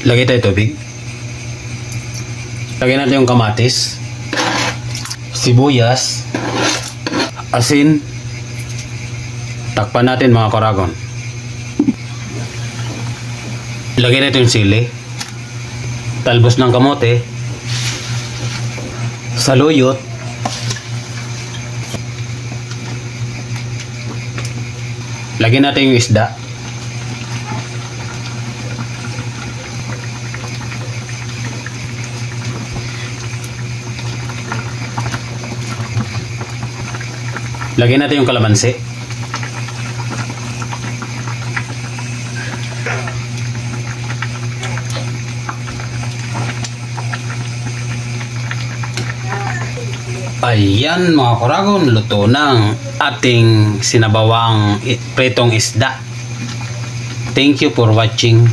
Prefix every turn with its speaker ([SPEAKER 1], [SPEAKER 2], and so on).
[SPEAKER 1] Lagay tayo tubig. Lagyan natin yung kamatis, sibuyas, asin. Takpan natin mga karagon. Lagyan natin yung sili, talbos ng kamote, saluyot, lagyan natin yung isda, lagyan natin yung kalamansi, ayan mga karagon, luto ng ating sinabawang pritong isda. Thank you for watching.